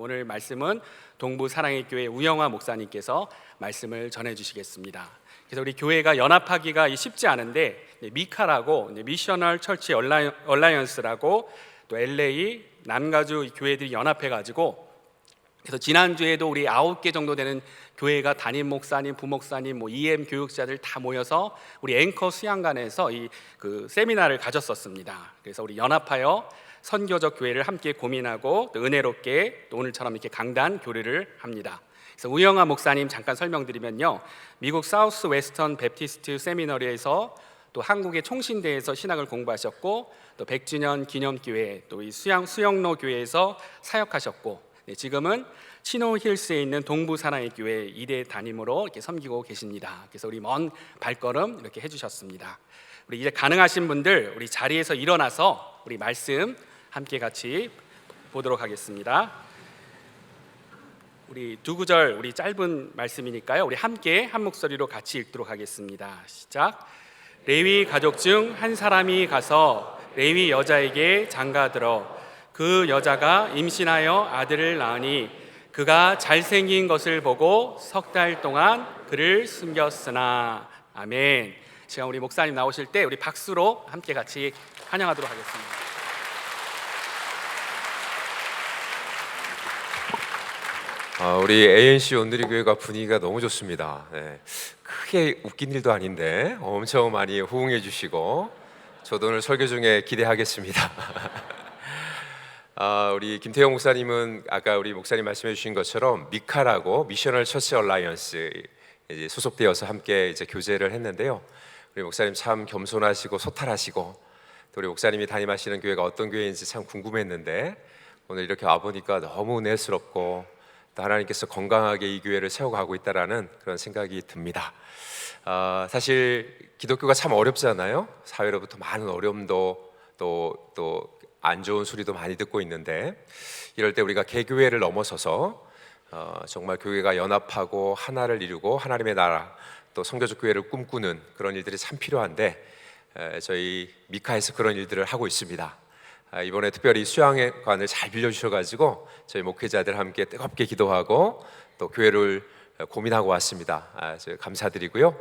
오늘 말씀은 동부 사랑의 교회 우영화 목사님께서 말씀을 전해 주시겠습니다. 그래서 우리 교회가 연합하기가 쉽지 않은데 미카라고 미셔널 처치 얼라이언스라고 또 LA 남가주 교회들이 연합해가지고 그래서 지난주에도 우리 9개 정도 되는 교회가 담임 목사님, 부목사님, EM 교육자들 다 모여서 우리 앵커 수양관에서 그 세미나를 가졌었습니다. 그래서 우리 연합하여 선교적 교회를 함께 고민하고 또 은혜롭게 또 오늘처럼 이렇게 강단 교류를 합니다. 그래서 우영아 목사님 잠깐 설명드리면요, 미국 사우스 웨스턴 베프티스트 세미너리에서 또 한국의 총신대에서 신학을 공부하셨고 또 100주년 기념교회 또 이 수영로 교회에서 사역하셨고 지금은 치노힐스에 있는 동부 사랑의 교회 2대 담임으로 이렇게 섬기고 계십니다. 그래서 우리 먼 발걸음 이렇게 해주셨습니다. 우리 이제 가능하신 분들 우리 자리에서 일어나서 우리 말씀 함께 같이 보도록 하겠습니다. 우리 두 구절 우리 짧은 말씀이니까요. 우리 함께 한 목소리로 같이 읽도록 하겠습니다. 시작. 레위 가족 중 한 사람이 가서 레위 여자에게 장가들어 그 여자가 임신하여 아들을 낳으니 그가 잘생긴 것을 보고 석 달 동안 그를 숨겼으나. 아멘. 지금 우리 목사님 나오실 때 우리 박수로 함께 같이 환영하도록 하겠습니다. 우리 ANC 온누리교회가 분위기가 너무 좋습니다. 크게 웃긴 일도 아닌데 엄청 많이 호응해 주시고 저도 오늘 설교 중에 기대하겠습니다. 우리 김태형 목사님은 아까 우리 목사님 말씀해 주신 것처럼 미카라고 미셔널 처치 얼라이언스 소속되어서 함께 이제 교제를 했는데요. 우리 목사님 참 겸손하시고 소탈하시고 또 우리 목사님이 담임하시는 교회가 어떤 교회인지 참 궁금했는데 오늘 이렇게 와보니까 너무 은혜스럽고 또 하나님께서 건강하게 이 교회를 세워가고 있다라는 그런 생각이 듭니다. 사실 기독교가 참 어렵잖아요. 사회로부터 많은 어려움도 또 안 좋은 소리도 많이 듣고 있는데 이럴 때 우리가 개교회를 넘어서서 정말 교회가 연합하고 하나를 이루고 하나님의 나라 또 성교적 교회를 꿈꾸는 그런 일들이 참 필요한데 저희 미카에서 그런 일들을 하고 있습니다. 이번에 특별히 수양관을 잘 빌려주셔가지고 저희 목회자들 함께 뜨겁게 기도하고 또 교회를 고민하고 왔습니다. 감사드리고요.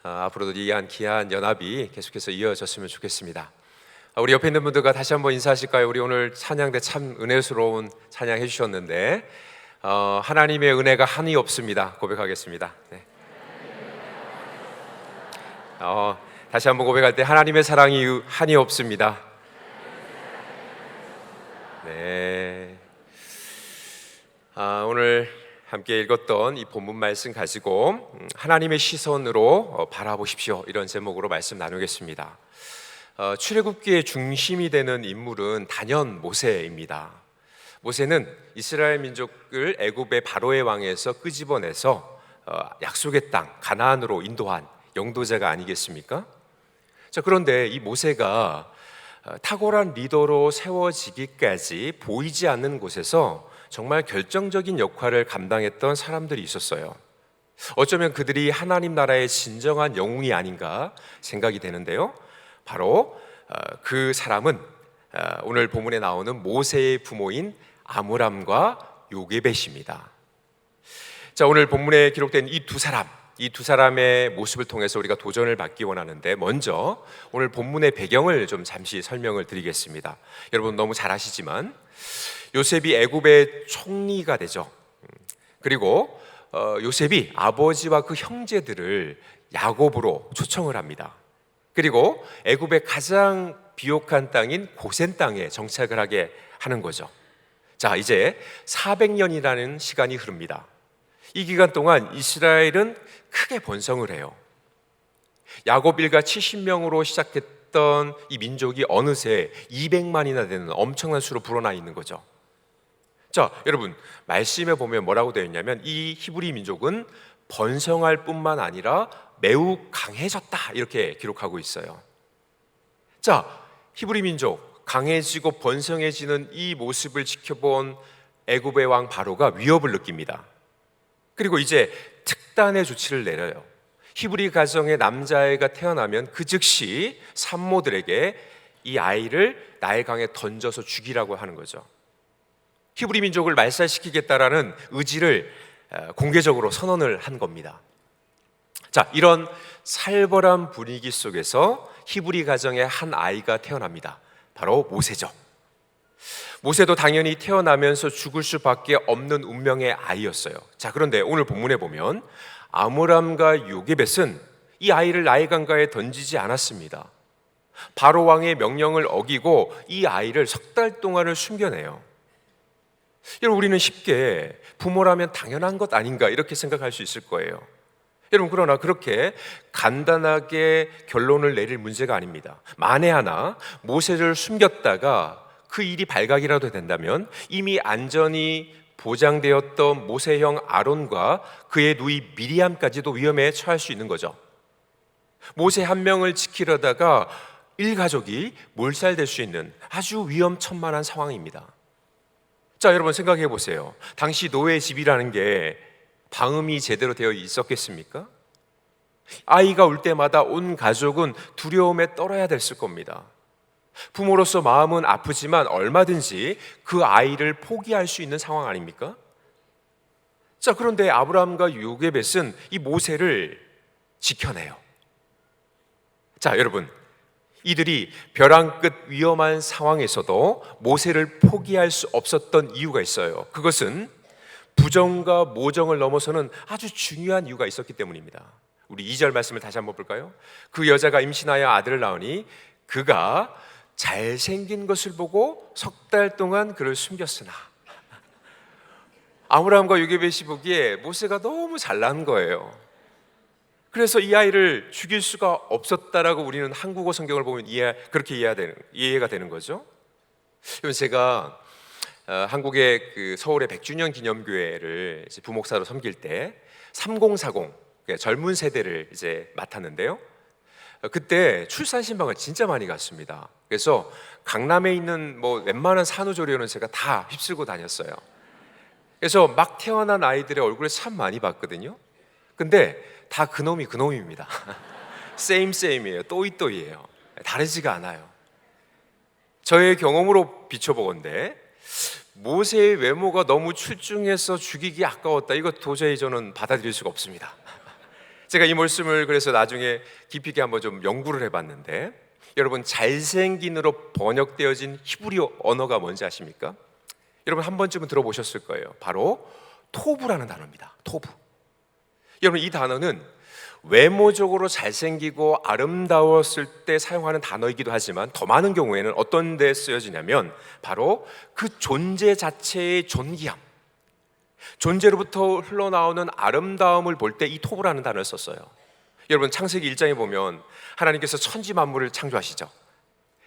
앞으로도 이 귀한 연합이 계속해서 이어졌으면 좋겠습니다. 우리 옆에 있는 분들과 다시 한번 인사하실까요? 우리 오늘 찬양대 참 은혜스러운 찬양 해주셨는데 하나님의 은혜가 한이 없습니다. 고백하겠습니다. 네. 다시 한번 고백할 때 하나님의 사랑이 한이 없습니다. 네. 오늘 함께 읽었던 이 본문 말씀 가지고 하나님의 시선으로 바라보십시오, 이런 제목으로 말씀 나누겠습니다. 출애굽기의 중심이 되는 인물은 단연 모세입니다. 모세는 이스라엘 민족을 애굽의 바로의 왕에서 끄집어내서 약속의 땅 가나안으로 인도한 영도자가 아니겠습니까? 자, 그런데 이 모세가 탁월한 리더로 세워지기까지 보이지 않는 곳에서 정말 결정적인 역할을 감당했던 사람들이 있었어요. 어쩌면 그들이 하나님 나라의 진정한 영웅이 아닌가 생각이 되는데요. 바로 그 사람은 오늘 본문에 나오는 모세의 부모인 아므람과 요게벳입니다. 자, 오늘 본문에 기록된 이 두 사람의 모습을 통해서 우리가 도전을 받기 원하는데 먼저 오늘 본문의 배경을 좀 잠시 설명을 드리겠습니다. 여러분 너무 잘 아시지만 요셉이 애굽의 총리가 되죠. 그리고 요셉이 아버지와 그 형제들을 야곱으로 초청을 합니다. 그리고 애굽의 가장 비옥한 땅인 고센 땅에 정착을 하게 하는 거죠. 자, 이제 400년이라는 시간이 흐릅니다. 이 기간 동안 이스라엘은 크게 번성을 해요. 야곱 일가 70명으로 시작했던 이 민족이 어느새 200만이나 되는 엄청난 수로 불어나 있는 거죠. 자, 여러분 말씀에 보면 뭐라고 되어 있냐면 이 히브리 민족은 번성할 뿐만 아니라 매우 강해졌다, 이렇게 기록하고 있어요. 자, 히브리 민족 강해지고 번성해지는 이 모습을 지켜본 애굽의 왕 바로가 위협을 느낍니다. 그리고 이제 특단의 조치를 내려요. 히브리 가정의 남자아이가 태어나면 그 즉시 산모들에게 이 아이를 나일강에 던져서 죽이라고 하는 거죠. 히브리 민족을 말살시키겠다라는 의지를 공개적으로 선언을 한 겁니다. 자, 이런 살벌한 분위기 속에서 히브리 가정에 한 아이가 태어납니다. 바로 모세죠. 모세도 당연히 태어나면서 죽을 수밖에 없는 운명의 아이였어요. 자, 그런데 오늘 본문에 보면 아므람과 요게벳은 이 아이를 나일강가에 던지지 않았습니다. 바로 왕의 명령을 어기고 이 아이를 석 달 동안을 숨겨내요. 여러분, 우리는 쉽게 부모라면 당연한 것 아닌가 이렇게 생각할 수 있을 거예요. 여러분, 그러나 그렇게 간단하게 결론을 내릴 문제가 아닙니다. 만에 하나 모세를 숨겼다가 그 일이 발각이라도 된다면 이미 안전이 보장되었던 모세형 아론과 그의 누이 미리암까지도 위험에 처할 수 있는 거죠. 모세 한 명을 지키려다가 일가족이 몰살될 수 있는 아주 위험천만한 상황입니다. 자, 여러분 생각해 보세요. 당시 노예 집이라는 게 방음이 제대로 되어 있었겠습니까? 아이가 울 때마다 온 가족은 두려움에 떨어야 됐을 겁니다. 부모로서 마음은 아프지만 얼마든지 그 아이를 포기할 수 있는 상황 아닙니까? 자, 그런데 아브라함과 요게벳은 이 모세를 지켜내요. 자, 여러분, 이들이 벼랑 끝 위험한 상황에서도 모세를 포기할 수 없었던 이유가 있어요. 그것은 부정과 모정을 넘어서는 아주 중요한 이유가 있었기 때문입니다. 우리 2절 말씀을 다시 한번 볼까요? 그 여자가 임신하여 아들을 낳으니 그가 잘생긴 것을 보고 석 달 동안 그를 숨겼으나, 아므라함과 요게벳이 보기에 모세가 너무 잘난 거예요. 그래서 이 아이를 죽일 수가 없었다라고 우리는 한국어 성경을 보면 그렇게 이해가 되는 거죠. 제가 한국의 그 서울의 100주년 기념교회를 부목사로 섬길 때 3040 젊은 세대를 이제 맡았는데요. 그때 출산 신방을 진짜 많이 갔습니다. 그래서 강남에 있는 뭐 웬만한 산후조리원은 제가 다 휩쓸고 다녔어요. 그래서 막 태어난 아이들의 얼굴을 참 많이 봤거든요. 근데 다 그놈입니다. 세임이에요. 또이또이예요. 다르지가 않아요. 저의 경험으로 비춰보건대 모세의 외모가 너무 출중해서 죽이기 아까웠다. 이거 도저히 저는 받아들일 수가 없습니다. 제가 이 말씀을 그래서 나중에 깊이 있게 한번 좀 연구를 해봤는데, 여러분, 잘생긴으로 번역되어진 히브리 언어가 뭔지 아십니까? 여러분 한 번쯤은 들어보셨을 거예요. 바로 토부라는 단어입니다. 토부. 여러분, 이 단어는 외모적으로 잘생기고 아름다웠을 때 사용하는 단어이기도 하지만 더 많은 경우에는 어떤 데 쓰여지냐면 바로 그 존재 자체의 존귀함, 존재로부터 흘러나오는 아름다움을 볼 때 이 토부라는 단어를 썼어요. 여러분, 창세기 1장에 보면 하나님께서 천지 만물을 창조하시죠.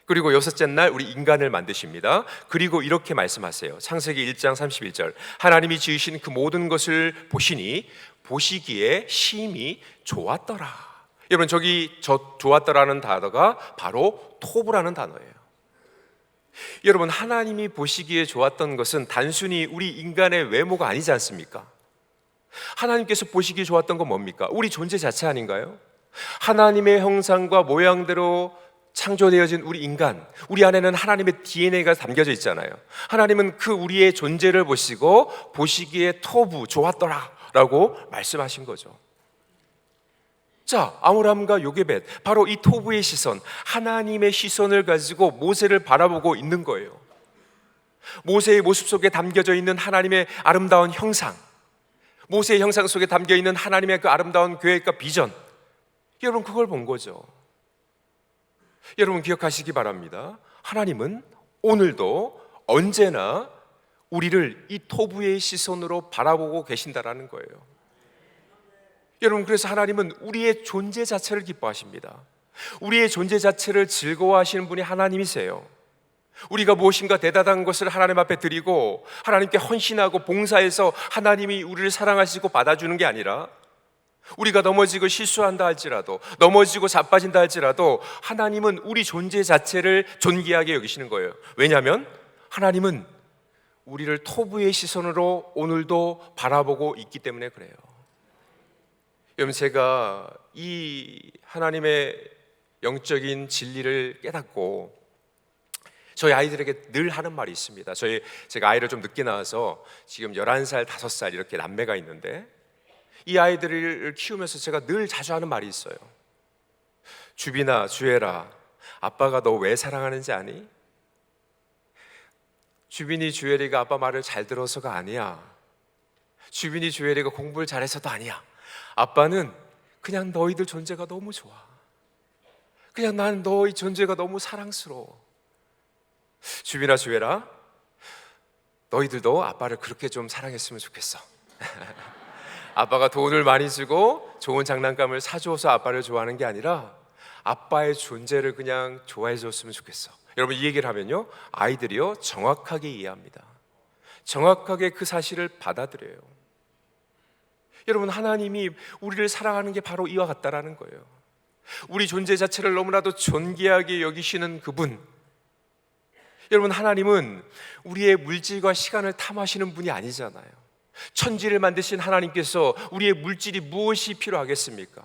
그리고 여섯째 날 우리 인간을 만드십니다. 그리고 이렇게 말씀하세요. 창세기 1장 31절, 하나님이 지으신 그 모든 것을 보시니 보시기에 심히 좋았더라. 여러분, 저기 좋았더라는 단어가 바로 토부라는 단어예요. 여러분, 하나님이 보시기에 좋았던 것은 단순히 우리 인간의 외모가 아니지 않습니까? 하나님께서 보시기에 좋았던 건 뭡니까? 우리 존재 자체 아닌가요? 하나님의 형상과 모양대로 창조되어진 우리 인간, 우리 안에는 하나님의 DNA가 담겨져 있잖아요. 하나님은 그 우리의 존재를 보시고 보시기에 토부, 좋았더라 라고 말씀하신 거죠. 자, 아므람과 요게벳, 바로 이 토부의 시선, 하나님의 시선을 가지고 모세를 바라보고 있는 거예요. 모세의 모습 속에 담겨져 있는 하나님의 아름다운 형상, 모세의 형상 속에 담겨 있는 하나님의 그 아름다운 계획과 비전, 여러분 그걸 본 거죠. 여러분 기억하시기 바랍니다. 하나님은 오늘도 언제나 우리를 이 토부의 시선으로 바라보고 계신다라는 거예요. 여러분, 그래서 하나님은 우리의 존재 자체를 기뻐하십니다. 우리의 존재 자체를 즐거워하시는 분이 하나님이세요. 우리가 무엇인가 대단한 것을 하나님 앞에 드리고 하나님께 헌신하고 봉사해서 하나님이 우리를 사랑하시고 받아주는 게 아니라, 우리가 넘어지고 실수한다 할지라도, 넘어지고 자빠진다 할지라도 하나님은 우리 존재 자체를 존귀하게 여기시는 거예요. 왜냐하면 하나님은 우리를 토부의 시선으로 오늘도 바라보고 있기 때문에 그래요. 여러분, 제가 이 하나님의 영적인 진리를 깨닫고 저희 아이들에게 늘 하는 말이 있습니다. 제가 아이를 좀 늦게 낳아서 지금 11살, 5살 이렇게 남매가 있는데, 이 아이들을 키우면서 제가 늘 자주 하는 말이 있어요. 주빈아, 주애라, 아빠가 너 왜 사랑하는지 아니? 주빈이, 주애리가 아빠 말을 잘 들어서가 아니야. 주빈이, 주애리가 공부를 잘해서도 아니야. 아빠는 그냥 너희들 존재가 너무 좋아. 그냥 난 너희 존재가 너무 사랑스러워. 주빈아, 주애라, 너희들도 아빠를 그렇게 좀 사랑했으면 좋겠어. 아빠가 돈을 많이 주고 좋은 장난감을 사줘서 아빠를 좋아하는 게 아니라 아빠의 존재를 그냥 좋아해 줬으면 좋겠어. 여러분, 이 얘기를 하면요, 아이들이요 정확하게 이해합니다. 정확하게 그 사실을 받아들여요. 여러분, 하나님이 우리를 사랑하는 게 바로 이와 같다라는 거예요. 우리 존재 자체를 너무나도 존귀하게 여기시는 그분. 여러분, 하나님은 우리의 물질과 시간을 탐하시는 분이 아니잖아요. 천지를 만드신 하나님께서 우리의 물질이 무엇이 필요하겠습니까?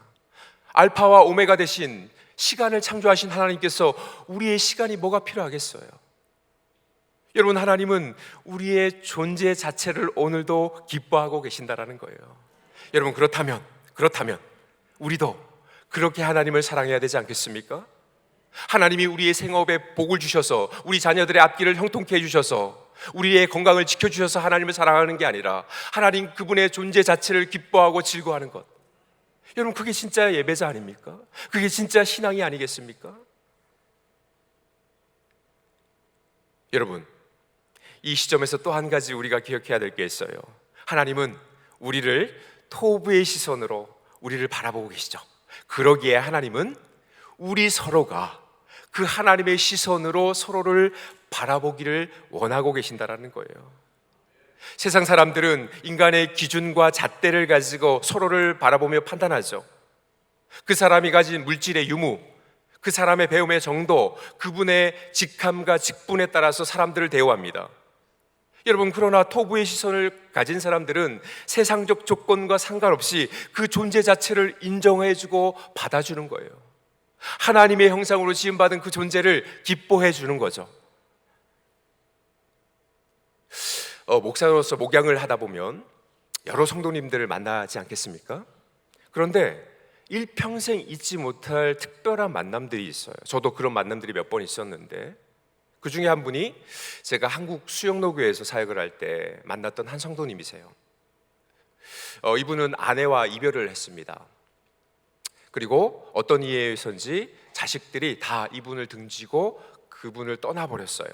알파와 오메가 대신 시간을 창조하신 하나님께서 우리의 시간이 뭐가 필요하겠어요? 여러분, 하나님은 우리의 존재 자체를 오늘도 기뻐하고 계신다라는 거예요. 여러분, 그렇다면 우리도 그렇게 하나님을 사랑해야 되지 않겠습니까? 하나님이 우리의 생업에 복을 주셔서 우리 자녀들의 앞길을 형통케 해주셔서 우리의 건강을 지켜주셔서 하나님을 사랑하는 게 아니라 하나님 그분의 존재 자체를 기뻐하고 즐거워하는 것, 여러분, 그게 진짜 예배자 아닙니까? 그게 진짜 신앙이 아니겠습니까? 여러분, 이 시점에서 또 한 가지 우리가 기억해야 될 게 있어요. 하나님은 우리를 토부의 시선으로 우리를 바라보고 계시죠. 그러기에 하나님은 우리 서로가 그 하나님의 시선으로 서로를 바라보기를 원하고 계신다라는 거예요. 세상 사람들은 인간의 기준과 잣대를 가지고 서로를 바라보며 판단하죠. 그 사람이 가진 물질의 유무, 그 사람의 배움의 정도, 그분의 직함과 직분에 따라서 사람들을 대우합니다. 여러분, 그러나 토부의 시선을 가진 사람들은 세상적 조건과 상관없이 그 존재 자체를 인정해주고 받아주는 거예요. 하나님의 형상으로 지음받은 그 존재를 기뻐해 주는 거죠. 목사로서 목양을 하다 보면 여러 성도님들을 만나지 않겠습니까? 그런데 일평생 잊지 못할 특별한 만남들이 있어요. 저도 그런 만남들이 몇 번 있었는데, 그 중에 한 분이 제가 한국 수영로교회에서 사역을 할 때 만났던 한 성도님이세요. 이분은 아내와 이별을 했습니다. 그리고 어떤 이유에서인지 자식들이 다 이분을 등지고 그분을 떠나버렸어요.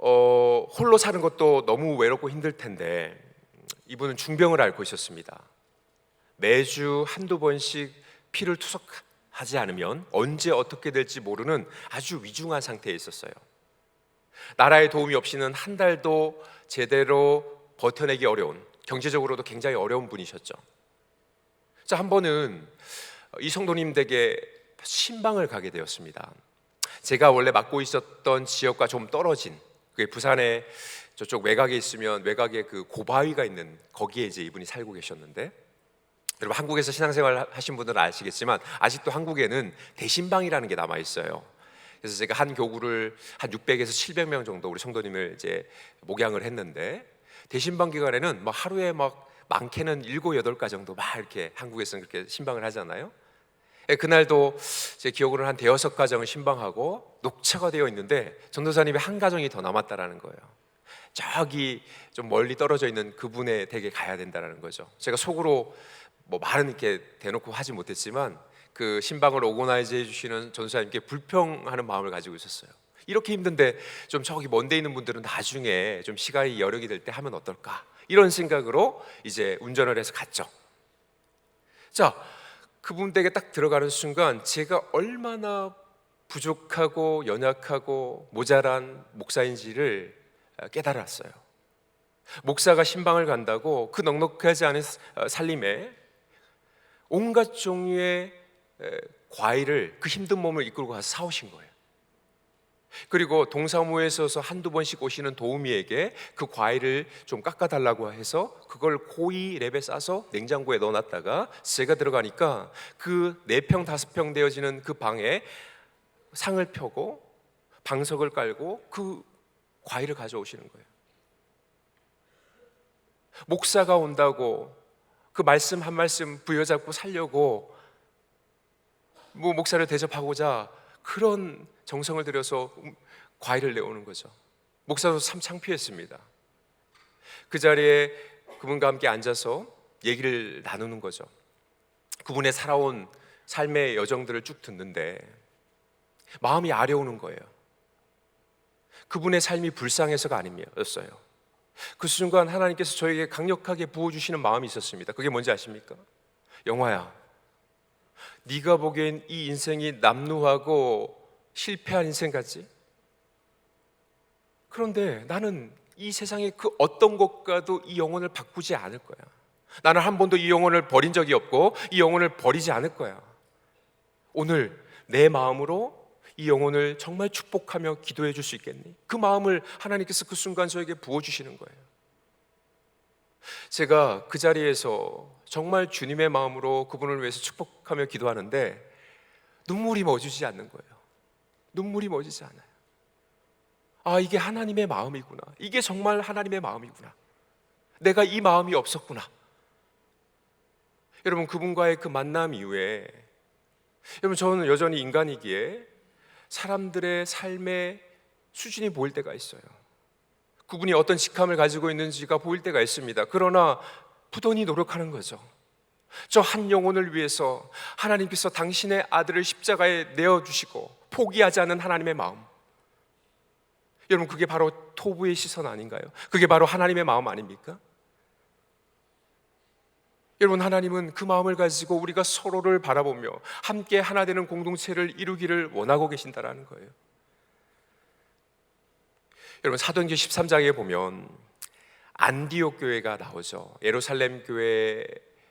홀로 사는 것도 너무 외롭고 힘들 텐데 이분은 중병을 앓고 있었습니다. 매주 한두 번씩 피를 투석하지 않으면 언제 어떻게 될지 모르는 아주 위중한 상태에 있었어요. 나라의 도움이 없이는 한 달도 제대로 버텨내기 어려운, 경제적으로도 굉장히 어려운 분이셨죠. 자, 한 번은 이 성도님 댁에 신방을 가게 되었습니다. 제가 원래 맡고 있었던 지역과 좀 떨어진, 부산에 저쪽 외곽에 있으면 외곽에 그 고바위가 있는 거기에 이제 이분이 살고 계셨는데, 여러분, 한국에서 신앙생활 하신 분들은 아시겠지만 아직도 한국에는 대신방이라는 게 남아 있어요. 그래서 제가 한 교구를 한 600에서 700명 정도 우리 성도님을 이제 목양을 했는데, 대신방 기간에는 막 하루에 막 많게는 7, 8가 정도 막 이렇게 한국에서는 그렇게 신방을 하잖아요. 그날도 제 기억으로는 한 5-6가정을 신방하고 녹차가 되어 있는데 전도사님이 한 가정이 더 남았다라는 거예요. 저기 좀 멀리 떨어져 있는 그분의 댁에 가야 된다라는 거죠. 제가 속으로 뭐 말은 이렇게 대놓고 하지 못했지만 그 신방을 오거나이즈 해주시는 전도사님께 불평하는 마음을 가지고 있었어요. 이렇게 힘든데 좀 저기 먼데 있는 분들은 나중에 좀 시간이 여력이 될 때 하면 어떨까, 이런 생각으로 이제 운전을 해서 갔죠. 자, 그분 댁에 딱 들어가는 순간 제가 얼마나 부족하고 연약하고 모자란 목사인지를 깨달았어요. 목사가 신방을 간다고 그 넉넉하지 않은 살림에 온갖 종류의 과일을 그 힘든 몸을 이끌고 가서 사오신 거예요. 그리고 동사무소에 서서 한두 번씩 오시는 도우미에게 그 과일을 좀 깎아달라고 해서 그걸 고이 랩에 싸서 냉장고에 넣어놨다가 제가 들어가니까 그 4평 5평 되어지는 그 방에 상을 펴고 방석을 깔고 그 과일을 가져오시는 거예요. 목사가 온다고 그 말씀 한 말씀 부여잡고 살려고 목사를 대접하고자 그런 정성을 들여서 과일을 내오는 거죠. 목사도 참 창피했습니다. 그 자리에 그분과 함께 앉아서 얘기를 나누는 거죠. 그분의 살아온 삶의 여정들을 쭉 듣는데 마음이 아려오는 거예요. 그분의 삶이 불쌍해서가 아니었어요. 그 순간 하나님께서 저에게 강력하게 부어주시는 마음이 있었습니다. 그게 뭔지 아십니까? 영화야, 네가 보기엔 이 인생이 남루하고 실패한 인생 같지? 그런데 나는 이 세상의 그 어떤 것과도 이 영혼을 바꾸지 않을 거야. 나는 한 번도 이 영혼을 버린 적이 없고 이 영혼을 버리지 않을 거야. 오늘 내 마음으로 이 영혼을 정말 축복하며 기도해 줄 수 있겠니? 그 마음을 하나님께서 그 순간 저에게 부어주시는 거예요. 제가 그 자리에서 정말 주님의 마음으로 그분을 위해서 축복하며 기도하는데 눈물이 멎지 않는 거예요. 눈물이 멎지 않아요. 아, 이게 하나님의 마음이구나. 이게 정말 하나님의 마음이구나. 내가 이 마음이 없었구나. 여러분, 그분과의 그 만남 이후에 여러분, 저는 여전히 인간이기에 사람들의 삶의 수준이 보일 때가 있어요. 그분이 어떤 직함을 가지고 있는지가 보일 때가 있습니다. 그러나 부단히 노력하는 거죠. 저 한 영혼을 위해서 하나님께서 당신의 아들을 십자가에 내어주시고 포기하지 않는 하나님의 마음. 여러분, 그게 바로 토부의 시선 아닌가요? 그게 바로 하나님의 마음 아닙니까? 여러분, 하나님은 그 마음을 가지고 우리가 서로를 바라보며 함께 하나 되는 공동체를 이루기를 원하고 계신다라는 거예요. 여러분, 사도행전 13장에 보면 안디옥 교회가 나오죠. 예루살렘 교회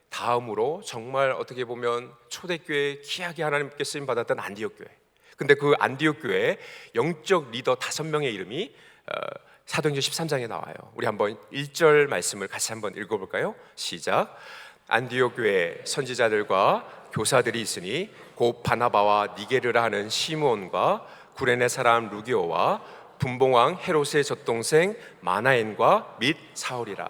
다음으로 정말 어떻게 보면 초대교회 귀하게 하나님께 쓰임 받았던 안디옥 교회. 근데 그 안디옥 교회 영적 리더 5명의 이름이 사도행전 13장에 나와요. 우리 한번 1절 말씀을 같이 한번 읽어볼까요? 시작. 안디옥 교회 선지자들과 교사들이 있으니 곧 바나바와 니게르라 하는 시므온과 구레네 사람 루기오와 분봉왕 헤롯의 젖동생 마나엔과 및 사울이라.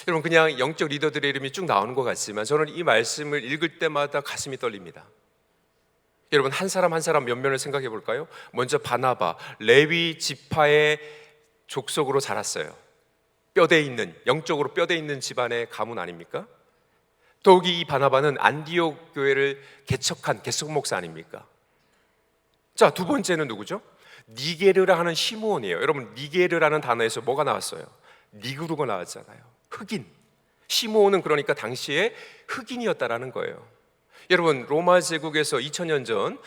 여러분, 그냥 영적 리더들의 이름이 쭉 나오는 것 같지만 저는 이 말씀을 읽을 때마다 가슴이 떨립니다. 여러분, 한 사람 한 사람 면면을 생각해 볼까요? 먼저 바나바, 레위 지파의 족속으로 자랐어요. 뼈대 있는, 영적으로 뼈대 있는 집안의 가문 아닙니까? 더욱이 이 바나바는 안디옥 교회를 개척한 개척 목사 아닙니까? 자, 두 번째는 누구죠? 니게르라 하는 시므온이에요. 여러분, 니게르라는 단어에서 뭐가 나왔어요? 니그루가 나왔잖아요. 흑인. 시므온은 그러니까 당시에 흑인이었다라는 거예요. 여러분, 로마 제국에서 2000년 전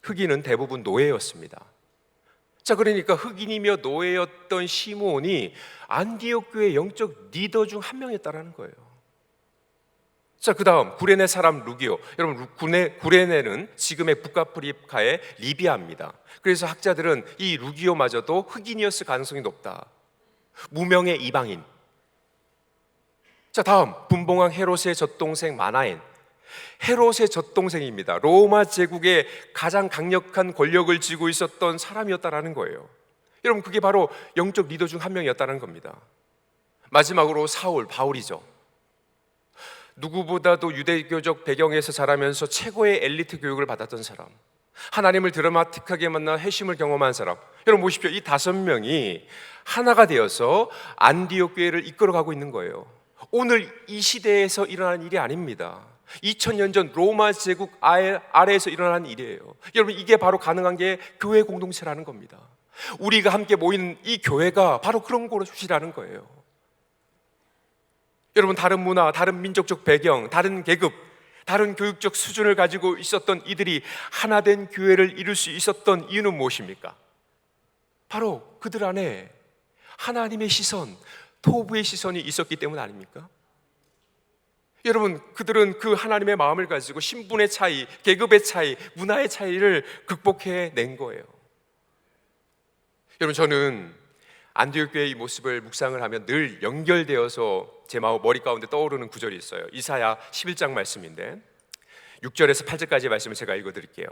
흑인은 대부분 노예였습니다. 자, 그러니까 흑인이며 노예였던 시므온이 안디옥 교회 영적 리더 중 한 명이었다라는 거예요. 자, 그 다음 구레네 사람 루기오. 여러분, 구레네는 지금의 북아프리카의 리비아입니다. 그래서 학자들은 이 루기오마저도 흑인이었을 가능성이 높다. 무명의 이방인. 자, 다음 분봉왕 헤롯의 젖동생 마나엔. 헤롯의 젖동생입니다. 로마 제국의 가장 강력한 권력을 쥐고 있었던 사람이었다라는 거예요. 여러분, 그게 바로 영적 리더 중 한 명이었다는 겁니다. 마지막으로 사울, 바울이죠. 누구보다도 유대교적 배경에서 자라면서 최고의 엘리트 교육을 받았던 사람, 하나님을 드라마틱하게 만나 회심을 경험한 사람. 여러분 보십시오. 이 5명이 하나가 되어서 안디옥 교회를 이끌어가고 있는 거예요. 오늘 이 시대에서 일어난 일이 아닙니다. 2000년 전 로마 제국 아래에서 일어난 일이에요. 여러분, 이게 바로 가능한 게 교회 공동체라는 겁니다. 우리가 함께 모인 이 교회가 바로 그런 곳이라는 거예요. 여러분, 다른 문화, 다른 민족적 배경, 다른 계급, 다른 교육적 수준을 가지고 있었던 이들이 하나 된 교회를 이룰 수 있었던 이유는 무엇입니까? 바로 그들 안에 하나님의 시선, 토부의 시선이 있었기 때문 아닙니까? 여러분, 그들은 그 하나님의 마음을 가지고 신분의 차이, 계급의 차이, 문화의 차이를 극복해낸 거예요. 여러분, 저는 안디옥 교회의 이 모습을 묵상을 하면 늘 연결되어서 제 머리 가운데 떠오르는 구절이 있어요. 이사야 11장 말씀인데 6절에서 8절까지의 말씀을 제가 읽어드릴게요.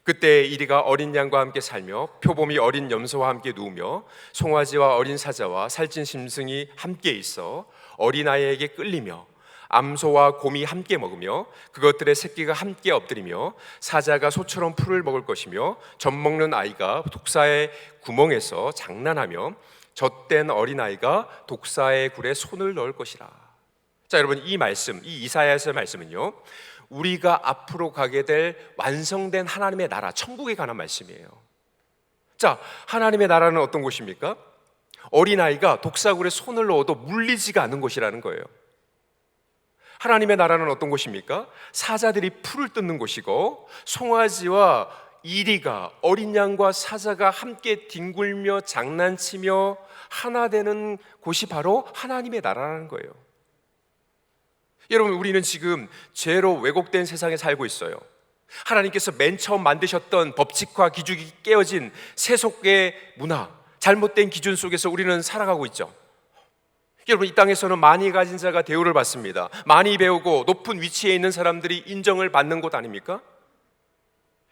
그때 이리가 어린 양과 함께 살며 표범이 어린 염소와 함께 누우며 송아지와 어린 사자와 살찐 짐승이 함께 있어 어린아이에게 끌리며 암소와 곰이 함께 먹으며 그것들의 새끼가 함께 엎드리며 사자가 소처럼 풀을 먹을 것이며 젖 먹는 아이가 독사의 구멍에서 장난하며 젖된 어린아이가 독사의 굴에 손을 넣을 것이라. 자, 여러분, 이 말씀, 이 이사야서의 말씀은요, 우리가 앞으로 가게 될 완성된 하나님의 나라, 천국에 관한 말씀이에요. 자, 하나님의 나라는 어떤 곳입니까? 어린아이가 독사굴에 손을 넣어도 물리지가 않는 곳이라는 거예요. 하나님의 나라는 어떤 곳입니까? 사자들이 풀을 뜯는 곳이고 송아지와 이리가 어린 양과 사자가 함께 뒹굴며 장난치며 하나 되는 곳이 바로 하나님의 나라라는 거예요. 여러분, 우리는 지금 죄로 왜곡된 세상에 살고 있어요. 하나님께서 맨 처음 만드셨던 법칙과 기준이 깨어진 세속의 문화, 잘못된 기준 속에서 우리는 살아가고 있죠. 여러분, 이 땅에서는 많이 가진 자가 대우를 받습니다. 많이 배우고 높은 위치에 있는 사람들이 인정을 받는 곳 아닙니까?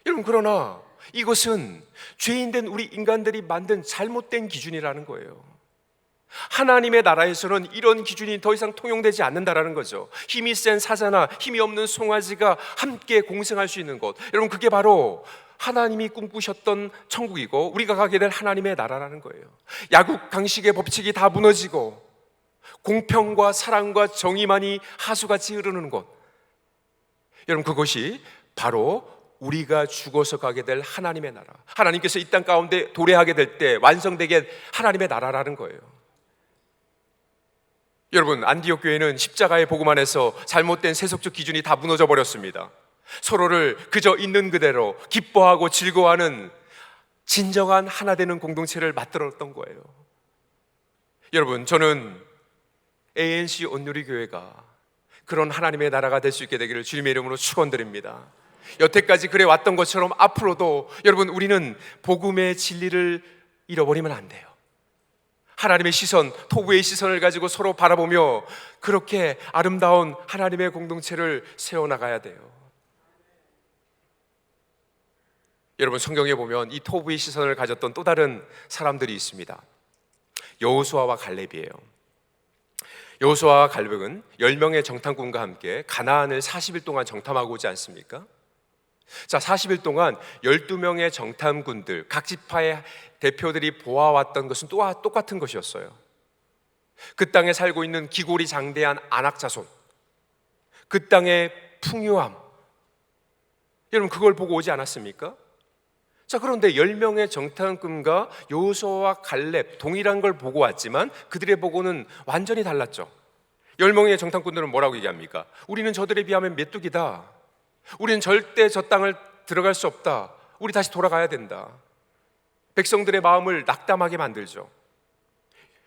여러분, 그러나 이것은 죄인된 우리 인간들이 만든 잘못된 기준이라는 거예요. 하나님의 나라에서는 이런 기준이 더 이상 통용되지 않는다라는 거죠. 힘이 센 사자나 힘이 없는 송아지가 함께 공생할 수 있는 곳, 여러분, 그게 바로 하나님이 꿈꾸셨던 천국이고 우리가 가게 될 하나님의 나라라는 거예요. 야국 강식의 법칙이 다 무너지고 공평과 사랑과 정의만이 하수같이 흐르는 곳, 여러분, 그것이 바로 우리가 죽어서 가게 될 하나님의 나라, 하나님께서 이 땅 가운데 도래하게 될 때 완성되게 하나님의 나라라는 거예요. 여러분, 안디옥 교회는 십자가의 복음 안에서 잘못된 세속적 기준이 다 무너져 버렸습니다. 서로를 그저 있는 그대로 기뻐하고 즐거워하는 진정한 하나 되는 공동체를 만들었던 거예요. 여러분, 저는 ANC 온누리 교회가 그런 하나님의 나라가 될 수 있게 되기를 주님의 이름으로 축원드립니다. 여태까지 그래 왔던 것처럼 앞으로도 여러분, 우리는 복음의 진리를 잃어버리면 안 돼요. 하나님의 시선, 토부의 시선을 가지고 서로 바라보며 그렇게 아름다운 하나님의 공동체를 세워나가야 돼요. 여러분, 성경에 보면 이 토부의 시선을 가졌던 또 다른 사람들이 있습니다. 여호수아와 갈렙이에요. 여호수아와 갈렙은 10명의 정탐꾼과 함께 가나안을 40일 동안 정탐하고 오지 않습니까? 자, 40일 동안 12명의 정탐꾼들, 각 지파의 대표들이 보아왔던 것은 또 똑같은 것이었어요. 그 땅에 살고 있는 기골이 장대한 아낙 자손, 그 땅의 풍요함, 여러분, 그걸 보고 오지 않았습니까? 자, 그런데 10명의 정탐꾼과 여호수아와 갈렙 동일한 걸 보고 왔지만 그들의 보고는 완전히 달랐죠. 10명의 정탐꾼들은 뭐라고 얘기합니까? 우리는 저들에 비하면 메뚜기다. 우리는 절대 저 땅을 들어갈 수 없다. 우리 다시 돌아가야 된다. 백성들의 마음을 낙담하게 만들죠.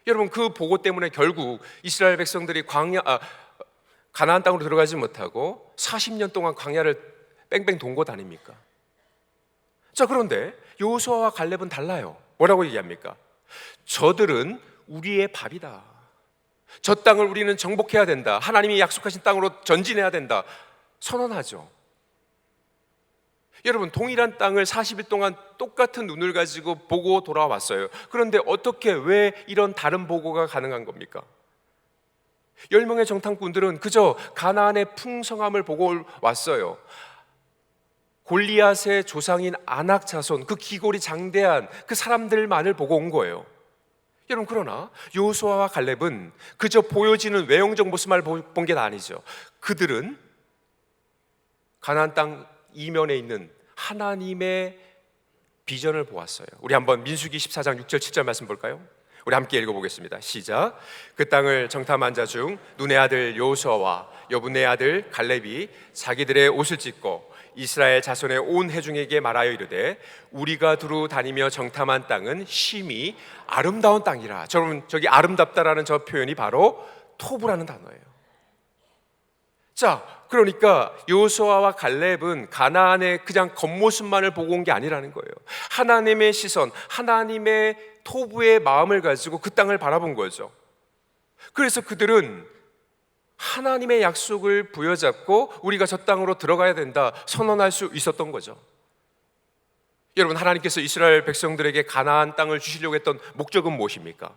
여러분, 그 보고 때문에 결국 이스라엘 백성들이 가나안 땅으로 들어가지 못하고 40년 동안 광야를 뺑뺑 돈 것 아닙니까? 자, 그런데 여호수아와 갈렙은 달라요. 뭐라고 얘기합니까? 저들은 우리의 밥이다. 저 땅을 우리는 정복해야 된다. 하나님이 약속하신 땅으로 전진해야 된다. 선언하죠. 여러분, 동일한 땅을 40일 동안 똑같은 눈을 가지고 보고 돌아왔어요. 그런데 어떻게, 왜 이런 다른 보고가 가능한 겁니까? 10명의 정탐꾼들은 그저 가나안의 풍성함을 보고 왔어요. 골리앗의 조상인 아낙 자손, 그 기골이 장대한 그 사람들만을 보고 온 거예요. 여러분, 그러나 여호수아와 갈렙은 그저 보여지는 외형적 모습만 본 게 아니죠. 그들은 가나안 땅 이면에 있는 하나님의 비전을 보았어요. 우리 한번 민수기 14장 6절 7절 말씀 볼까요? 우리 함께 읽어보겠습니다. 시작. 그 땅을 정탐한 자 중 눈의 아들 여호수아와 여분의 아들 갈렙이 자기들의 옷을 찢고 이스라엘 자손의 온 회중에게 말하여 이르되 우리가 두루 다니며 정탐한 땅은 심히 아름다운 땅이라. 여러분, 저기 아름답다라는 저 표현이 바로 토부라는 단어예요. 자, 그러니까 여호수아와 갈렙은 가나안의 그냥 겉모습만을 보고 온 게 아니라는 거예요. 하나님의 시선, 하나님의 토부의 마음을 가지고 그 땅을 바라본 거죠. 그래서 그들은 하나님의 약속을 부여잡고 우리가 저 땅으로 들어가야 된다 선언할 수 있었던 거죠. 여러분, 하나님께서 이스라엘 백성들에게 가나안 땅을 주시려고 했던 목적은 무엇입니까?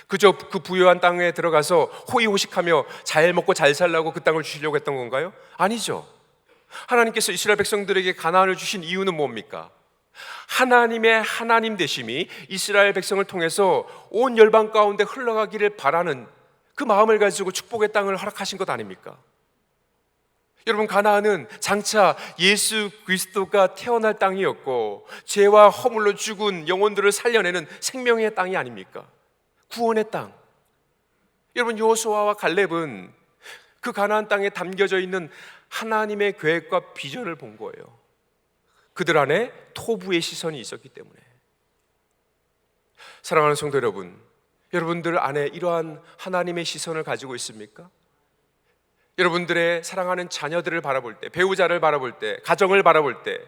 그저 그 부유한 땅에 들어가서 호의호식하며 잘 먹고 잘 살라고 그 땅을 주시려고 했던 건가요? 아니죠. 하나님께서 이스라엘 백성들에게 가나안을 주신 이유는 뭡니까? 하나님의 하나님 되심이 이스라엘 백성을 통해서 온 열방 가운데 흘러가기를 바라는 그 마음을 가지고 축복의 땅을 허락하신 것 아닙니까? 여러분, 가나안은 장차 예수 그리스도가 태어날 땅이었고 죄와 허물로 죽은 영혼들을 살려내는 생명의 땅이 아닙니까? 구원의 땅. 여러분, 여호수아와 갈렙은 그 가나안 땅에 담겨져 있는 하나님의 계획과 비전을 본 거예요. 그들 안에 토부의 시선이 있었기 때문에. 사랑하는 성도 여러분, 여러분들 안에 이러한 하나님의 시선을 가지고 있습니까? 여러분들의 사랑하는 자녀들을 바라볼 때, 배우자를 바라볼 때, 가정을 바라볼 때,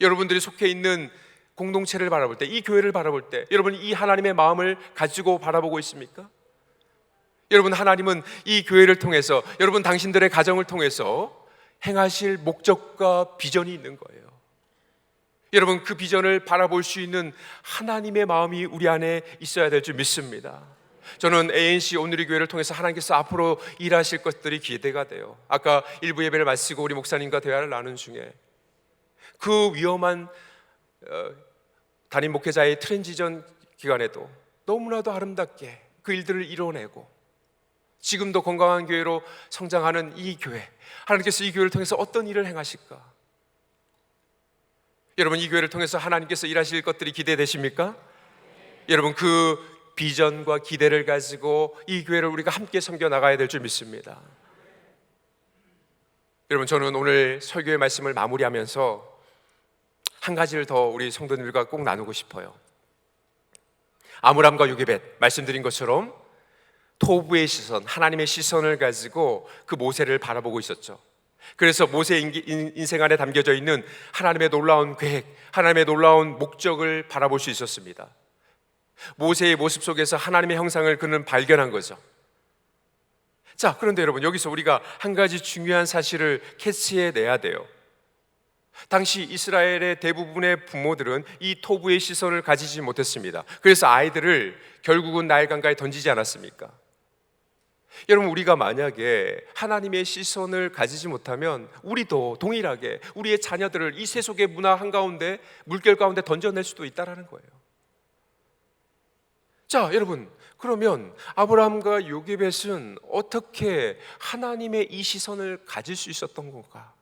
여러분들이 속해 있는 공동체를 바라볼 때, 이 교회를 바라볼 때, 여러분 이 하나님의 마음을 가지고 바라보고 있습니까? 여러분, 하나님은 이 교회를 통해서, 여러분 당신들의 가정을 통해서 행하실 목적과 비전이 있는 거예요. 여러분, 그 비전을 바라볼 수 있는 하나님의 마음이 우리 안에 있어야 될 줄 믿습니다. 저는 ANC 오늘의 교회를 통해서 하나님께서 앞으로 일하실 것들이 기대가 돼요. 아까 일부 예배를 마치고 우리 목사님과 대화를 나눈 중에 그 위험한 담임 목회자의 트랜지션 기간에도 너무나도 아름답게 그 일들을 이뤄내고 지금도 건강한 교회로 성장하는 이 교회, 하나님께서 이 교회를 통해서 어떤 일을 행하실까? 여러분, 이 교회를 통해서 하나님께서 일하실 것들이 기대되십니까? 여러분, 그 비전과 기대를 가지고 이 교회를 우리가 함께 섬겨 나가야 될 줄 믿습니다. 여러분, 저는 오늘 설교의 말씀을 마무리하면서 한 가지를 더 우리 성도님들과 꼭 나누고 싶어요. 아므람과 요게벳, 말씀드린 것처럼 토부의 시선, 하나님의 시선을 가지고 그 모세를 바라보고 있었죠. 그래서 모세의 인생 안에 담겨져 있는 하나님의 놀라운 계획, 하나님의 놀라운 목적을 바라볼 수 있었습니다. 모세의 모습 속에서 하나님의 형상을 그는 발견한 거죠. 자, 그런데 여러분, 여기서 우리가 한 가지 중요한 사실을 캐치해내야 돼요. 당시 이스라엘의 대부분의 부모들은 이 토부의 시선을 가지지 못했습니다. 그래서 아이들을 결국은 나일강가에 던지지 않았습니까? 여러분, 우리가 만약에 하나님의 시선을 가지지 못하면 우리도 동일하게 우리의 자녀들을 이 세속의 문화 한가운데, 물결 가운데 던져낼 수도 있다는 거예요. 자, 여러분, 그러면 아브라함과 요게벳은 어떻게 하나님의 이 시선을 가질 수 있었던 건가?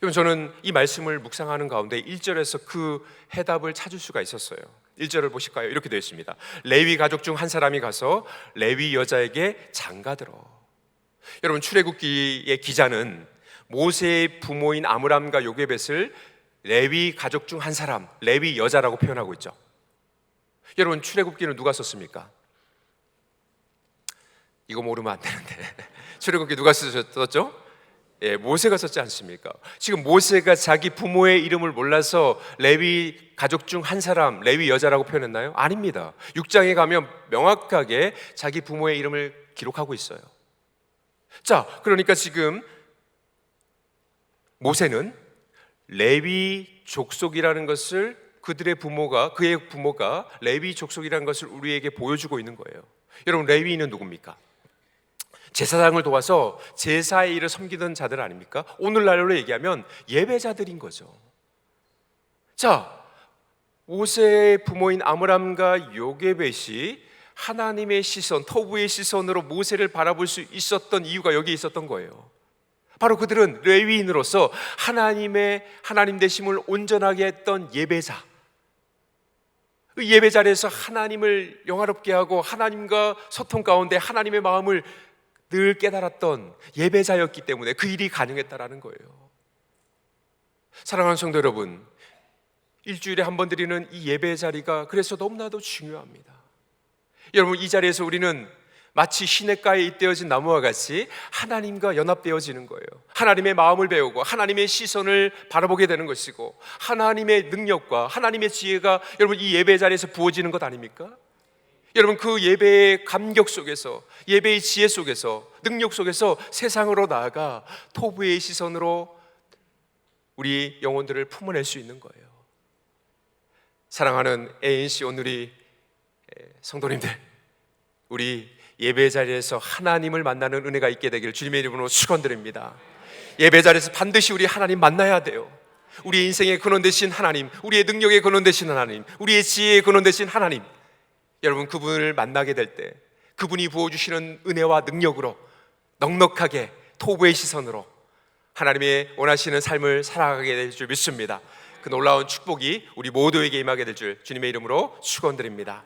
여러분, 저는 이 말씀을 묵상하는 가운데 1절에서 그 해답을 찾을 수가 있었어요. 1절을 보실까요? 이렇게 되어 있습니다. 레위 가족 중 한 사람이 가서 레위 여자에게 장가들어. 여러분, 출애굽기의 기자는 모세의 부모인 아므람과 요게벳을 레위 가족 중 한 사람, 레위 여자라고 표현하고 있죠. 여러분, 출애굽기는 누가 썼습니까? 이거 모르면 안 되는데 출애굽기 누가 썼죠? 예, 모세가 썼지 않습니까? 지금 모세가 자기 부모의 이름을 몰라서 레위 가족 중 한 사람, 레위 여자라고 표현했나요? 아닙니다. 6장에 가면 명확하게 자기 부모의 이름을 기록하고 있어요. 자, 그러니까 지금 모세는 레위 족속이라는 것을 그들의 부모가, 그의 부모가 레위 족속이라는 것을 우리에게 보여주고 있는 거예요. 여러분, 레위인은 누굽니까? 제사장을 도와서 제사의 일을 섬기던 자들 아닙니까? 오늘날로 얘기하면 예배자들인 거죠. 자, 모세의 부모인 아므람과 요게벳이 하나님의 시선, 토부의 시선으로 모세를 바라볼 수 있었던 이유가 여기 있었던 거예요. 바로 그들은 레위인으로서 하나님 되심을 온전하게 했던 예배자, 그 예배 자리에서 하나님을 영화롭게 하고 하나님과 소통 가운데 하나님의 마음을 늘 깨달았던 예배자였기 때문에 그 일이 가능했다라는 거예요. 사랑하는 성도 여러분, 일주일에 한 번 드리는 이 예배 자리가 그래서 너무나도 중요합니다. 여러분, 이 자리에서 우리는 마치 시냇가에 잇대어진 나무와 같이 하나님과 연합되어지는 거예요. 하나님의 마음을 배우고 하나님의 시선을 바라보게 되는 것이고 하나님의 능력과 하나님의 지혜가 여러분 이 예배 자리에서 부어지는 것 아닙니까? 여러분, 그 예배의 감격 속에서, 예배의 지혜 속에서, 능력 속에서 세상으로 나아가 토부의 시선으로 우리 영혼들을 품어낼 수 있는 거예요. 사랑하는 ANC 오늘이 성도님들, 우리 예배 자리에서 하나님을 만나는 은혜가 있게 되기를 주님의 이름으로 축원드립니다. 예배 자리에서 반드시 우리 하나님 만나야 돼요. 우리의 인생의 근원 되신 하나님, 우리의 능력의 근원 되신 하나님, 우리의 지혜의 근원 되신 하나님, 여러분 그분을 만나게 될 때 그분이 부어주시는 은혜와 능력으로 넉넉하게 토부의 시선으로 하나님의 원하시는 삶을 살아가게 될 줄 믿습니다. 그 놀라운 축복이 우리 모두에게 임하게 될 줄 주님의 이름으로 축원드립니다.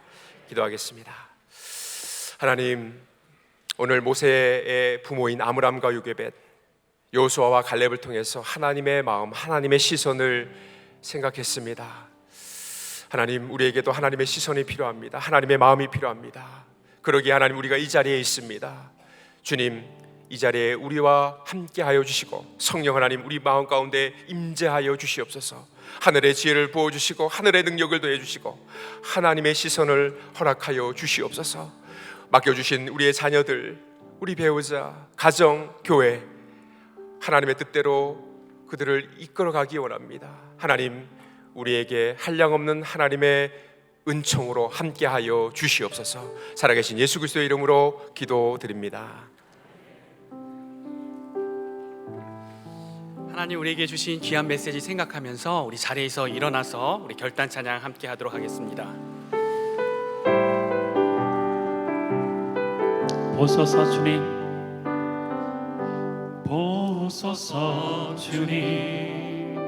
기도하겠습니다. 하나님, 오늘 모세의 부모인 아므람과 요게벳, 여호수아와 갈렙을 통해서 하나님의 마음, 하나님의 시선을 생각했습니다. 하나님, 우리에게도 하나님의 시선이 필요합니다. 하나님의 마음이 필요합니다. 그러기에 하나님, 우리가 이 자리에 있습니다. 주님, 이 자리에 우리와 함께하여 주시고 성령 하나님, 우리 마음 가운데 임재하여 주시옵소서. 하늘의 지혜를 부어주시고 하늘의 능력을 더해주시고 하나님의 시선을 허락하여 주시옵소서. 맡겨주신 우리의 자녀들, 우리 배우자, 가정, 교회, 하나님의 뜻대로 그들을 이끌어가기 원합니다. 하나님, 우리에게 한량없는 하나님의 은총으로 함께하여 주시옵소서. 살아계신 예수 그리스도의 이름으로 기도드립니다. 하나님, 우리에게 주신 귀한 메시지 생각하면서 우리 자리에서 일어나서 우리 결단 찬양 함께 하도록 하겠습니다. 보소서 주님, 보소서 주님,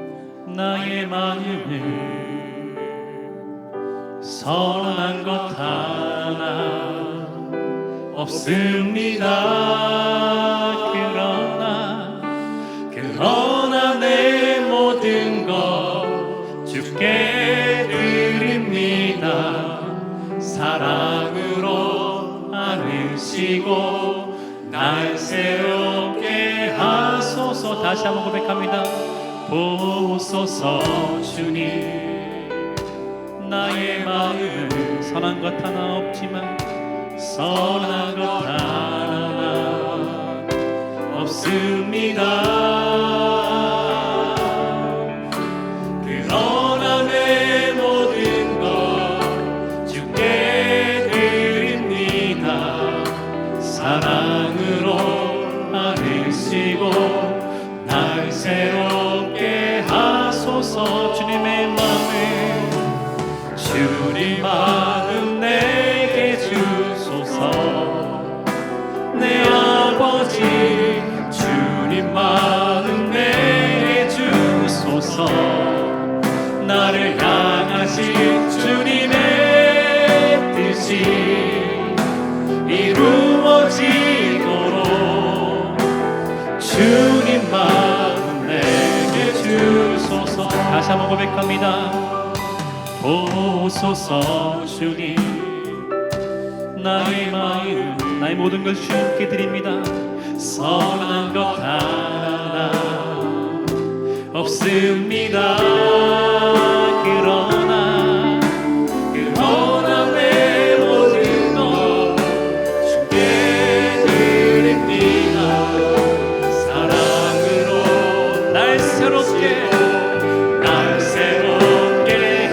나의 마음을 선한 것 하나 없습니다. 그러나 내 모든 것 주께 드립니다. 사랑으로 안으시고 날 새롭게 하소서. 다시 한번 고백합니다. 보소서 주님, 나의 마음은 선한 것 하나 없지만 선한 것 하나 없습니다. 그러나 내 모든 것 주께 드립니다. 사랑으로 안으시고 날 새롭게 하소서. 주님의 마음을, 주님 마음 내게 주소서. 내 아버지, 주님 마음 내게 주소서. 나를 향하신 주님의 뜻이 이루어지도록 주님 마음 내게 주소서. 다시 한번 고백합니다. 보소서 주님, 나의 마음, 나의 모든 걸 주님께 드립니다. 선한 것 하나 없습니다. 그러나 내 모든 것 주께 드립니다. 사랑으로 날 새롭게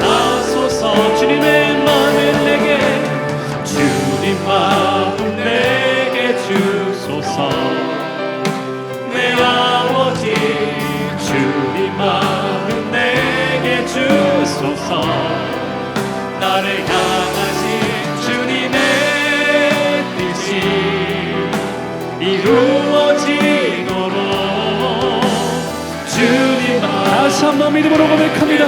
하소서. 주님의 마음을 내게, 주님 마음 내게 주소서. 내 아버지, 주님 마음 내게 주소서. 나를 향하신 주님의 뜻이 이루어지도록 주님 마음. 다시 한번 믿음으로 고백합니다.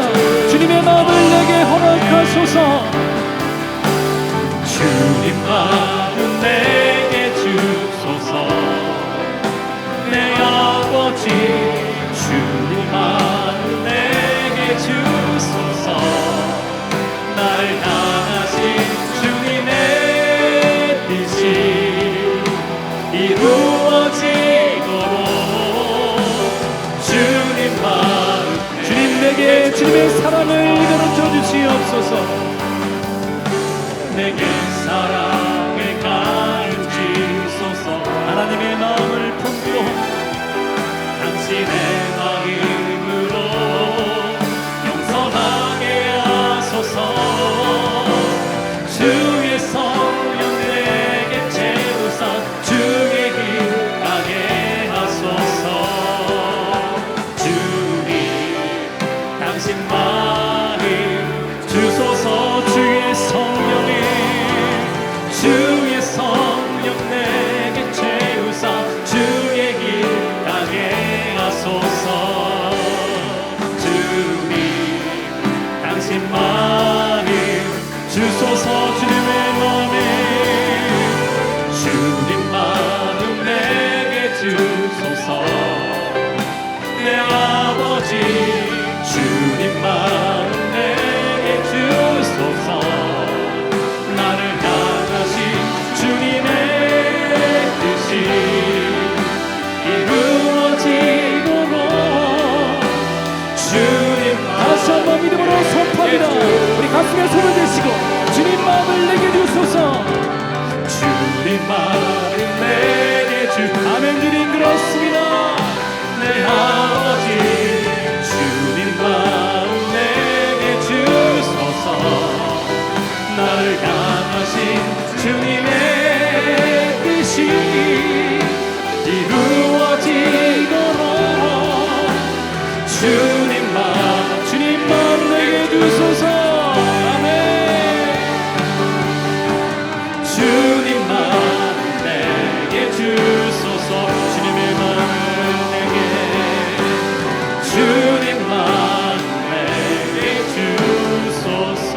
주님의 마음을 내게 허락하소서. 주님 마음 내게 주소서. 내 아버지, 주님 마음 내게 주소서. 나를 향하신 주님의 뜻이 이루어지도록 주님 마음, 주님 내게 주님의 사랑을 가르쳐 주시옵소서. 내게 사랑을 가르치소서. 하나님의 마음을 품고 당신의 마음으로 용서하게 하소서. 주님 마음 내게 주소서. 나를 향하신 주님의 뜻이 이루어지도록 주님 다시 한번 믿음으로 선포합니다. 우리 가슴에 손을 대시고 주님 마음을 내게 주소서. 주님 마음 내게 주. 아멘. 주님 그렇습니다. 내 아버지 주님 마음 내게 주소서. 나를 향하신 주님의 뜻이 이루어지도록 주님 마음 내게 주소서. 아멘. 주님 마음 내게 주소서. 주님의 마음을 내게 주님 마음 내게 주소서.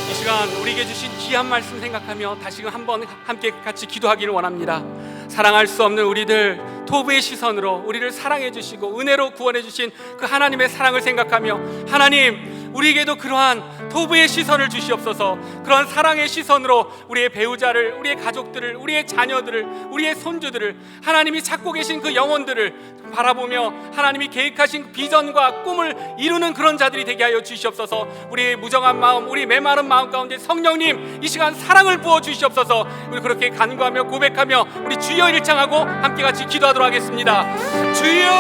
이 시간 우리에게 주신 귀한 말씀 생각하며 다시금 한번 함께 같이 기도하기를 원합니다. 사랑할 수 없는 우리들, 토부의 시선으로 우리를 사랑해 주시고 은혜로 구원해 주신 그 하나님의 사랑을 생각하며, 하나님 우리에게도 그러한 토부의 시선을 주시옵소서. 그러한 사랑의 시선으로 우리의 배우자를, 우리의 가족들을, 우리의 자녀들을, 우리의 손주들을, 하나님이 찾고 계신 그 영혼들을 바라보며 하나님이 계획하신 비전과 꿈을 이루는 그런 자들이 되게 하여 주시옵소서. 우리의 무정한 마음, 우리 메마른 마음 가운데 성령님 이 시간 사랑을 부어 주시옵소서. 우리 그렇게 간구하며 고백하며 우리 주여 일창하고 함께 같이 기도하도록 하겠습니다. 주여,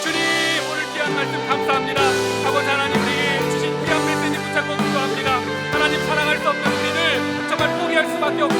주님 오늘 귀한 말씀 감사합니다. 아버지 하나님, 우리에게 주신 귀한 메시지 붙잡고 기도합니다. 하나님, 사랑할 수 없는 우리를 정말 포기할 수밖에 없고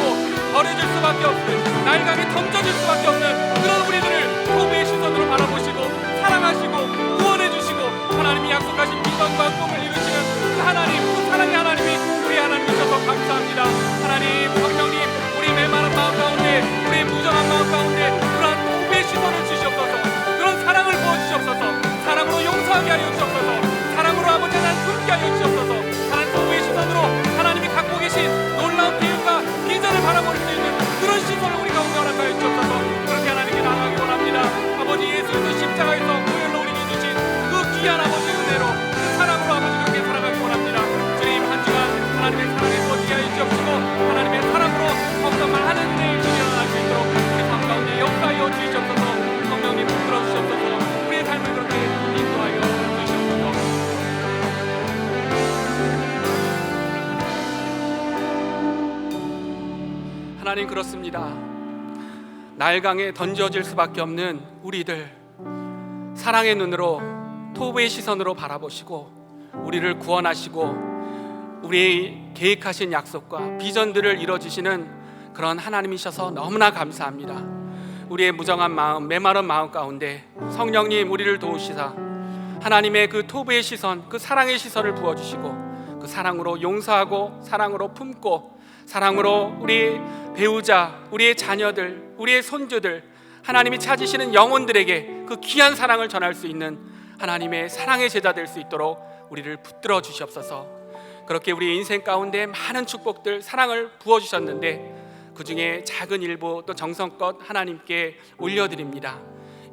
버려질 수밖에 없는, 나일강에 던져질 수밖에 없는 그런 우리들을 토부의 시선으로 바라보시고 사랑하시고 구원해 주시고 하나님이 약속하신 비전과 꿈을 이루시는 그 하나님, 그 사랑의 하나님이 우리 하나님이셔서 감사합니다. 하나님, 성령님 우리 메마른 마음 가운데, 우리의 무정한 마음 가운데 그러한 토부의 시선을 주시옵소서. 그런 사랑을 부어주시옵소서. 사랑으로 용서하게 하여 주시옵소서. 사랑으로 아버지 하나님 품게 하여 주시옵소서. 하나님 토부의 시선으로 하나님이 갖고 계신 놀라운 계획과 비전을 바라볼 수 있는 그런 시선을 우리 가운데 허락하여 주옵소서. 그렇게 하나님께 나아가기 원합니다. 아버지, 예수님도 십자가에서 보혈로 우리에게 주신 그 귀한 아버지 은혜로, 그 사랑으로 아버지 그렇게 살아가기 원합니다. 주님, 한 주간 하나님의 사랑에 버티게 하여 주옵시고 하나님의 사랑으로 어떤 말 하는 일이 일어날 수 있도록 우리 삶 가운데 역사하여 주시옵소서. 성령님 붙들어 주시옵소서. 우리의 삶을 그렇게 인도하여 주시옵소서. 하나님, 그렇습니다. 나일강에 던져질 수밖에 없는 우리들, 사랑의 눈으로 토부의 시선으로 바라보시고 우리를 구원하시고 우리의 계획하신 약속과 비전들을 이뤄주시는 그런 하나님이셔서 너무나 감사합니다. 우리의 무정한 마음, 메마른 마음 가운데 성령님 우리를 도우시사 하나님의 그 토부의 시선, 그 사랑의 시선을 부어주시고 그 사랑으로 용서하고 사랑으로 품고 사랑으로 우리 배우자, 우리의 자녀들, 우리의 손주들, 하나님이 찾으시는 영혼들에게 그 귀한 사랑을 전할 수 있는 하나님의 사랑의 제자 될 수 있도록 우리를 붙들어 주시옵소서. 그렇게 우리 인생 가운데 많은 축복들, 사랑을 부어주셨는데 그 중에 작은 일부 또 정성껏 하나님께 올려드립니다.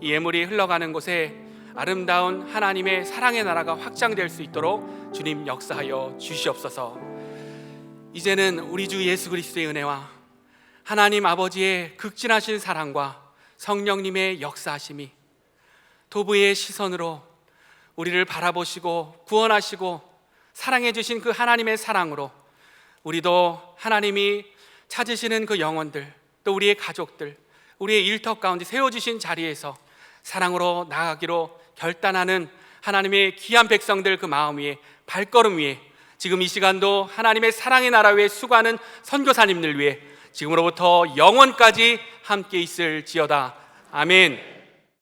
이 예물이 흘러가는 곳에 아름다운 하나님의 사랑의 나라가 확장될 수 있도록 주님 역사하여 주시옵소서. 이제는 우리 주 예수 그리스도의 은혜와 하나님 아버지의 극진하신 사랑과 성령님의 역사하심이 도부의 시선으로 우리를 바라보시고 구원하시고 사랑해 주신 그 하나님의 사랑으로 우리도 하나님이 찾으시는 그 영혼들, 또 우리의 가족들, 우리의 일터 가운데 세워주신 자리에서 사랑으로 나아가기로 결단하는 하나님의 귀한 백성들 그 마음 위에, 발걸음 위에 지금 이 시간도 하나님의 사랑의 나라 위에 수고하는 선교사님들 위해 지금으로부터 영원까지 함께 있을지어다. 아멘.